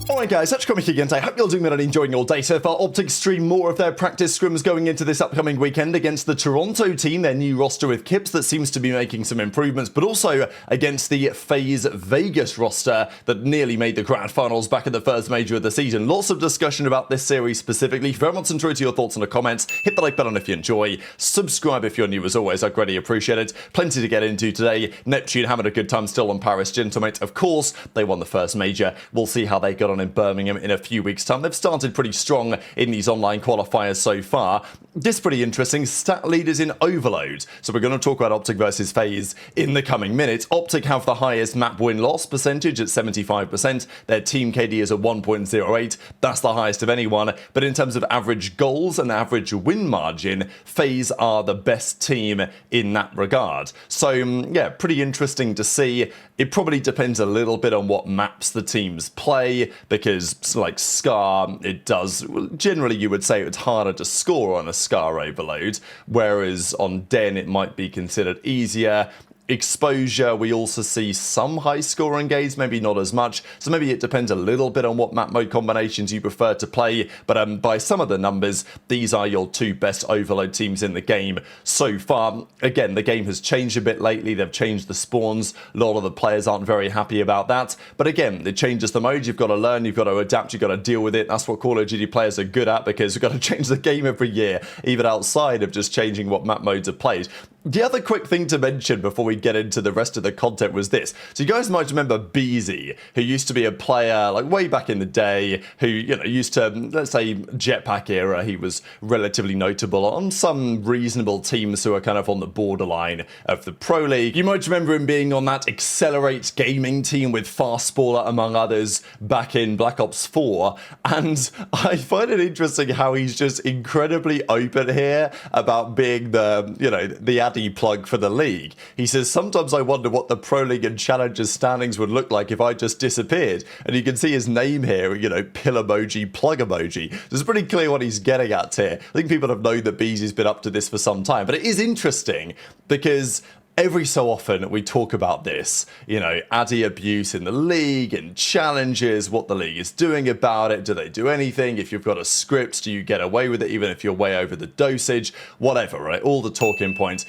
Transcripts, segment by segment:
Alright guys, such comic again. I hope you're doing well and enjoying your day so far. OpTic stream more of their practice scrims going into this upcoming weekend against the Toronto team, their new roster with Kips that seems to be making some improvements, but also against the FaZe Vegas roster that nearly made the grand finals back in the first major of the season. Lots of discussion about this series specifically. Very much enjoy to your thoughts in the comments. Hit the like button if you enjoy. Subscribe if you're new as always. I'd greatly appreciate it. Plenty to get into today. Neptune having a good time still on Paris Gentlemate. Of course, they won the first major. We'll see how they got on in Birmingham in a few weeks' time. They've started pretty strong in these online qualifiers so far. This is pretty interesting. Stat leaders in overload. So we're going to talk about OpTic versus FaZe in the coming minutes. OpTic have the highest map win-loss percentage at 75%. Their team KD is at 1.08. That's the highest of anyone. But in terms of average goals and average win margin, FaZe are the best team in that regard. So yeah, pretty interesting to see. It probably depends a little bit on what maps the teams play, because like Scar, it does, generally you would say it's harder to score on a Scar overload, whereas on Den it might be considered easier. Exposure, we also see some high scoring games, maybe not as much, so maybe it depends a little bit on what map mode combinations you prefer to play, but by some of the numbers, these are your two best overload teams in the game so far. Again, the game has changed a bit lately. They've changed the spawns. A lot of the players aren't very happy about that, but again, it changes the mode. You've got to learn, you've got to adapt, you've got to deal with it. That's what Call of Duty players are good at, because we've got to change the game every year, even outside of just changing what map modes are played. The other quick thing to mention before we get into the rest of the content was this. So you guys might remember aBeZy, who used to be a player like way back in the day, who, you know, used to, let's say, Jetpack era. He was relatively notable on some reasonable teams who are kind of on the borderline of the Pro League. You might remember him being on that Accelerate gaming team with Fastballer, among others, back in Black Ops 4. And I find it interesting how he's just incredibly open here about being the, you know, the plug for the league. He says, sometimes I wonder what the Pro League and Challengers standings would look like if I just disappeared. And you can see his name here, you know, pill emoji, plug emoji. So it's pretty clear what he's getting at here. I think people have known that aBeZy's been up to this for some time, but it is interesting because every so often we talk about this, you know, addy abuse in the league and challenges, what the league is doing about it. Do they do anything? If you've got a script, do you get away with it even if you're way over the dosage? Whatever, right? All the talking points.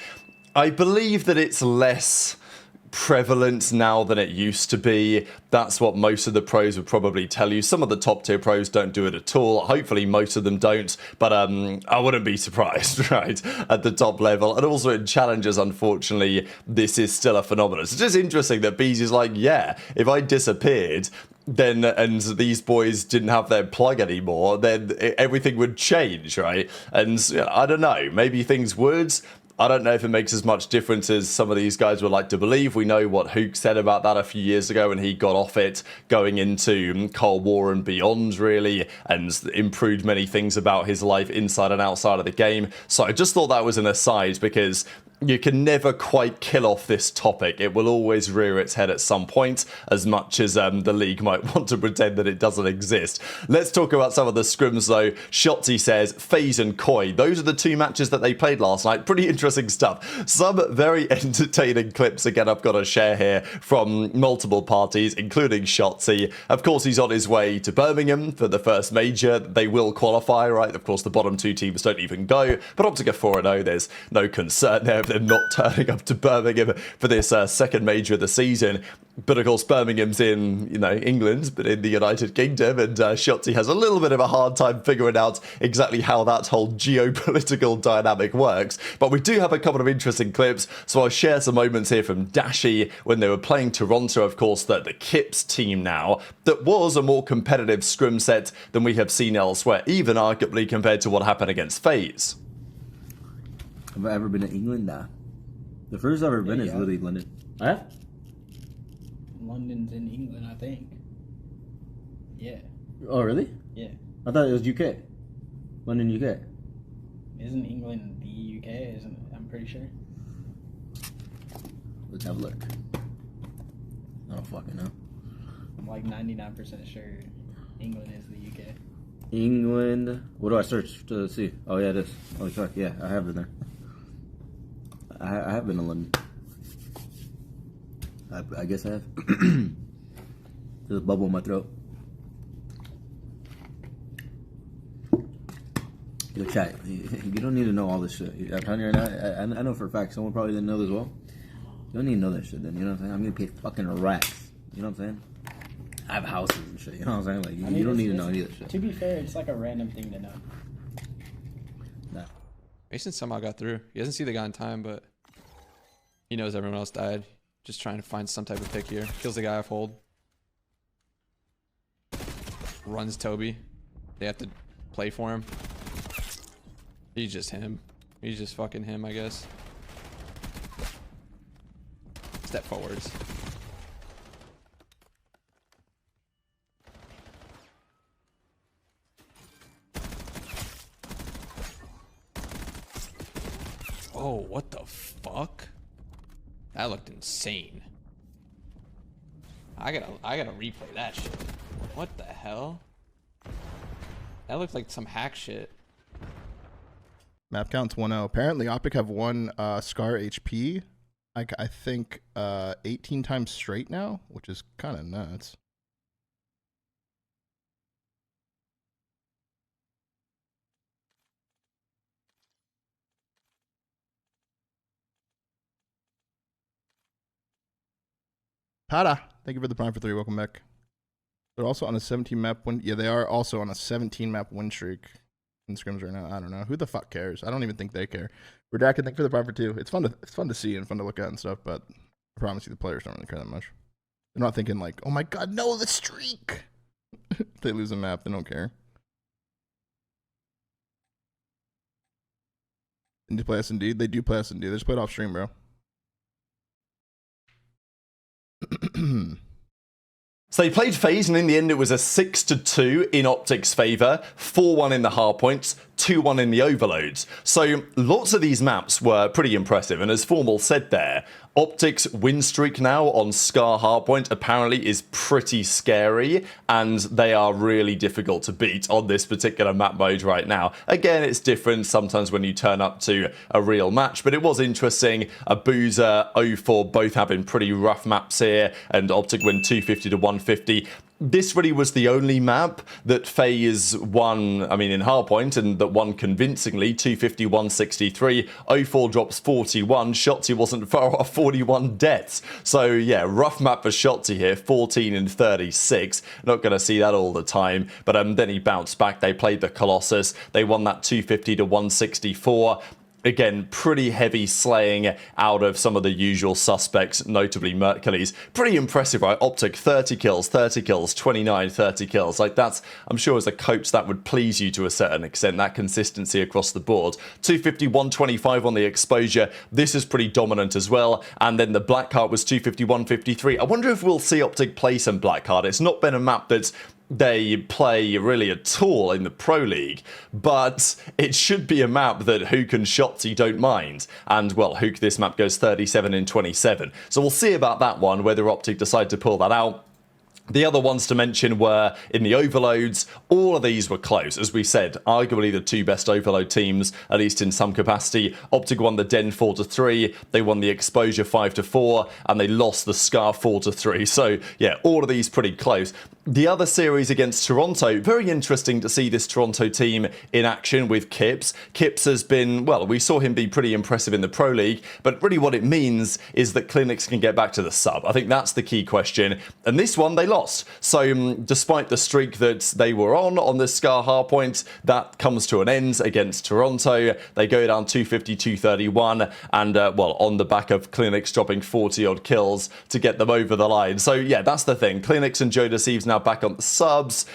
I believe that it's less prevalent now than it used to be. That's what most of the pros would probably tell you. Some of the top tier pros don't do it at all. Hopefully most of them don't, but I wouldn't be surprised, right, at the top level. And also in challenges, unfortunately, this is still a phenomenon. It's just interesting that aBeZy's like, yeah, if I disappeared, then, and these boys didn't have their plug anymore, then everything would change, right? And I don't know, maybe things would. I don't know if it makes as much difference as some of these guys would like to believe. We know what Huke said about that a few years ago, and he got off it going into Cold War and beyond, really, and improved many things about his life inside and outside of the game. So I just thought that was an aside, because you can never quite kill off this topic. It will always rear its head at some point, as much as the league might want to pretend that it doesn't exist. Let's talk about some of the scrims, though. Shotzzy says FaZe and Koi. Those are the two matches that they played last night. Pretty interesting stuff. Some very entertaining clips, again, I've got to share here from multiple parties, including Shotzzy. Of course, he's on his way to Birmingham for the first major. They will qualify, right? Of course, the bottom two teams don't even go, but OpTic are 4-0. There's no concern there. They're not turning up to Birmingham for this second major of the season. But of course, Birmingham's in, you know, England, but in the United Kingdom, and Shotzzy has a little bit of a hard time figuring out exactly how that whole geopolitical dynamic works. But we do have a couple of interesting clips, so I'll share some moments here from Dashy when they were playing Toronto, of course, the Kips team now, that was a more competitive scrim set than we have seen elsewhere, even arguably compared to what happened against FaZe. Have I ever been to England? Nah. The first I've ever been is literally London. I have? London's in England, I think. Yeah. Oh, really? Yeah. I thought it was UK. London, UK. Isn't England the UK? Isn't it? I'm pretty sure. Let's have a look. I don't fucking know. I'm like 99% sure England is the UK. England. What do I search to see? Oh, yeah, it is. Oh, fuck. Yeah, I have been there. I have been to London. I guess I have. There's a bubble in my throat. Yo, chat, you don't need to know all this shit. I'm telling you right now, I know for a fact someone probably didn't know this as well. You don't need to know that shit then, you know what I'm saying? I'm getting paid fucking racks. You know what I'm saying? I have houses and shit, you know what I'm saying? Like, you don't need to know any of that shit. To be fair, it's like a random thing to know. Nah. Mason somehow got through. He doesn't see the guy in time, but he knows everyone else died. Just trying to find some type of pick here. Kills the guy off hold. Runs Toby. They have to play for him. He's just him. He's just fucking him, I guess. Step forwards. Oh, what the fuck? That looked insane. I gotta replay that shit. What the hell? That looked like some hack shit. Map count's 1-0. Apparently, OpTic have won Scar HP, I think 18 times straight now, which is kind of nuts. Pada, thank you for the prime for 3. Welcome back. They're also on a 17 map win. Yeah, they are also on a 17 map win streak in scrims right now. I don't know who the fuck cares. I don't even think they care. Redacted, thank you for the prime for 2. It's fun to see and fun to look at and stuff, but I promise you the players don't really care that much. They're not thinking like, oh my god, no, the streak. If they lose a map, they don't care. And they play S&D? They do play S&D. They just played off stream, bro. So they played FaZe, and in the end it was a 6-2 in OpTic's favour, 4-1 in the hardpoints, 2-1 in the overloads. So lots of these maps were pretty impressive, and as Formal said there, OpTic's win streak now on Scar hardpoint apparently is pretty scary, and they are really difficult to beat on this particular map mode right now. Again, it's different sometimes when you turn up to a real match, but it was interesting. Abuzah, 0-4 both having pretty rough maps here, and OpTic win 250 to 150. This really was the only map that FaZe won, I mean, in hardpoint, and that won convincingly, 250, 163. 0-4 drops 41. Shotzzy wasn't far off, 41 deaths. So, yeah, rough map for Shotzzy here, 14 and 36. Not going to see that all the time, but then he bounced back. They played the Colossus. They won that 250 to 164. Again, pretty heavy slaying out of some of the usual suspects, notably Mercules. Pretty impressive, right? OpTic, 30 kills, 29, 30 kills. Like, that's, I'm sure as a coach, that would please you to a certain extent, that consistency across the board. 250, 125 on the exposure. This is pretty dominant as well. And then the Blackheart was 250, 153. I wonder if we'll see OpTic play some Blackheart. It's not been a map that's they play really at all in the Pro League, but it should be a map that Huke and Shotzzy don't mind. And, well, Huke, this map goes 37 in 27. So we'll see about that one, whether OpTic decide to pull that out. The other ones to mention were in the overloads. All of these were close. As we said, arguably the 2 best overload teams, at least in some capacity. OpTic won the Den 4-3. They won the exposure 5-4, and they lost the Scar 4-3. So, yeah, all of these pretty close. The other series against Toronto, very interesting to see this Toronto team in action with Kips. Kips has been, well, we saw him be pretty impressive in the Pro League, but really what it means is that CleanX can get back to the sub. I think that's the key question. And this one, they lost. So despite the streak that they were on the Scar hardpoint, that comes to an end against Toronto. They go down 250, 231, and, well, on the back of CleanX dropping 40-odd kills to get them over the line. So, yeah, that's the thing. CleanX and JoeDeceives now back on the subs.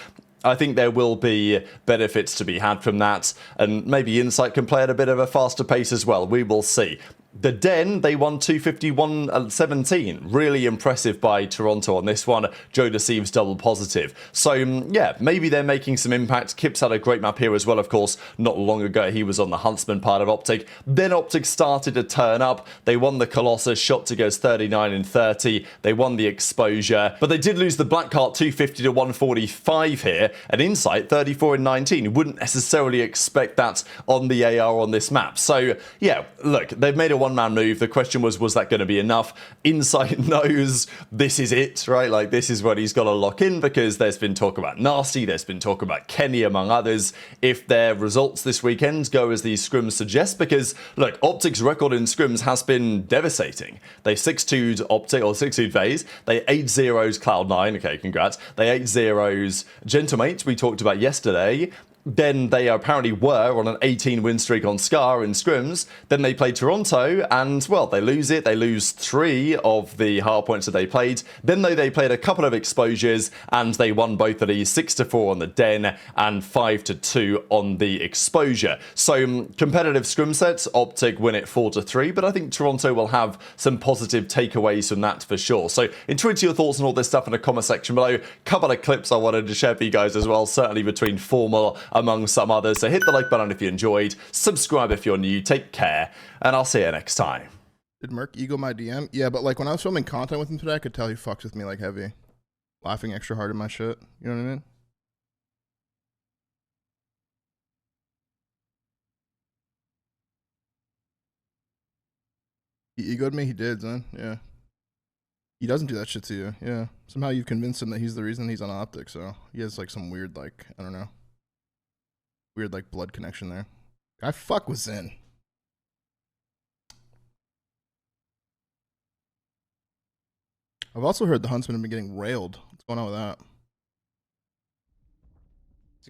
I think there will be benefits to be had from that, and maybe Insight can play at a bit of a faster pace as well. We will see. The Den, they won 251-17. Really impressive by Toronto on this one. JoeDeceives double positive. So, yeah, maybe they're making some impact. Kips had a great map here as well, of course. Not long ago, he was on the Huntsman part of OpTic. Then OpTic started to turn up. They won the Colossus. Shotzzy goes 39 and 30. They won the exposure. But they did lose the Blackheart 250 to 145 here. And Insight 34 and 19. You wouldn't necessarily expect that on the AR on this map. So, yeah, look, they've made a one-man move. The question was that going to be enough? Insight knows this is it, right? Like, this is what he's got to lock in, because there's been talk about Nasty, there's been talk about Kenny, among others, if their results this weekend go as these scrims suggest, because, look, OpTic's record in scrims has been devastating. They 6-2'd OpTic, or 6-2'd FaZe, they 8-0'd Cloud9, okay, congrats, they 8-0'd Gentlemates, we talked about yesterday. Then they apparently were on an 18 win streak on Scar in scrims. Then they played Toronto, and, well, they lose it. They lose 3 of the hard points that they played. Then they played a couple of exposures, and they won both of these, 6-4 on the Den and 5-2 on the exposure. So competitive scrim sets, OpTic win it 4-3, but I think Toronto will have some positive takeaways from that for sure. So intuit your thoughts on all this stuff in the comment section below. Couple of clips I wanted to share for you guys as well, certainly between formal among some others. So hit the like button if you enjoyed, subscribe if you're new, take care, and I'll see you next time. Did Merc ego my DM? Yeah, but like when I was filming content with him today, I could tell he fucks with me like heavy. Laughing extra hard at my shit. You know what I mean? He egoed me? He did, man. Yeah. He doesn't do that shit to you. Yeah. Somehow you've convinced him that he's the reason he's on OpTic, so he has like some weird, like, I don't know. Weird, like, blood connection there. I fuck with Zen. I've also heard the Huntsmen have been getting railed. What's going on with that?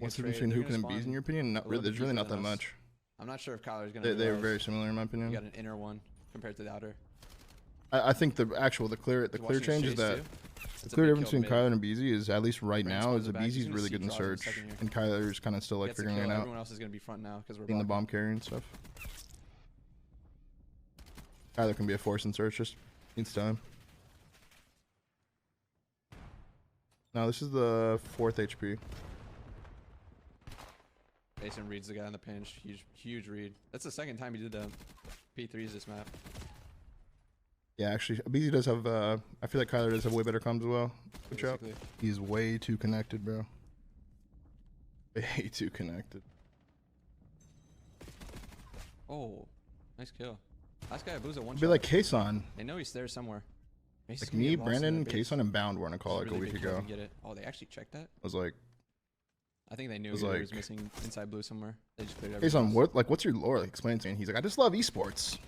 What's the difference between Huke and aBeZy in your opinion? Not really, there's really not that much. I'm not sure if Kyler's going to. They're very similar in my opinion. You got an inner one compared to the outer. I think the clear change is that the clear difference between Kyler and aBeZy is, at least right now, is aBeZy's really good in Surge, and Kyler's kind of still like figuring it out. Everyone else is going to be front now because we're being the bomb carrier and stuff. Kyler can be a force in Surge, just needs time. Now this is the 4th HP. Jason reads the guy on the pinch. Huge read. That's the second time he did the P3s this map. Yeah, actually, aBeZy does have, I feel like Kyler does have way better comms as well. Good job. He's way too connected, bro. Way too connected. Oh, nice kill. Last guy Abuzah one shot. Be like Kason. They know he's there somewhere. Like me, Brandon, Kason, and Bound were on a call like a week ago. Get it. Oh, they actually checked that? I was like... I think they knew he was missing inside blue somewhere. They just cleared everything. Kason, what's your lore? Like, explain to me. And he's like, I just love esports.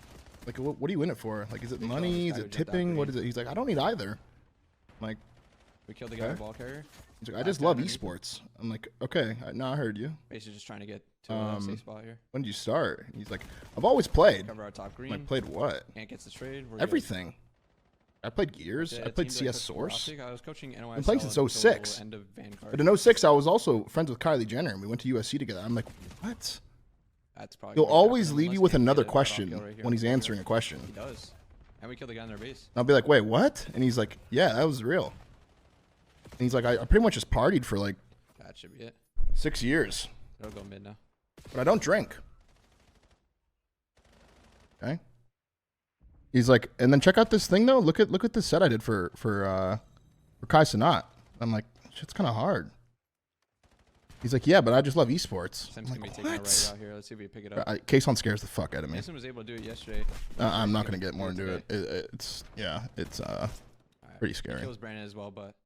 Like, what are you in it for? Like, is it money? Is it tipping? What is it? He's like, I don't need either. I'm like, we killed the guy ball carrier. He's like, I just love esports. I'm like, okay, no, I heard you. Basically just trying to get to a safe spot here. When did you start? And he's like, I've always played. Cover our top green. I'm like, played what? Ant gets the trade. Everything. I played Gears. I played CS Source. I was coaching NYSL. I'm playing since 06. But in 06, I was also friends with Kylie Jenner, and we went to USC together. I'm like, what? That's probably. He'll always leave you with another question when he's answering a question. He does. And we killed the guy in their base. I'll be like, wait, what? And he's like, yeah, that was real. And he's like, I pretty much just partied for like that should be it. 6 years. It'll go mid now. But I don't drink. Okay. He's like, and then check out this thing though. Look at this set I did for Kai Cenat. I'm like, shit's kind of hard. He's like, yeah, but I just love esports. Simp's gonna be taking it right out here. Let's see if we pick it up. Kason scares the fuck out of me. Jason was able to do it yesterday. I'm not gonna get more into it. It's pretty scary. He kills Brandon as well, but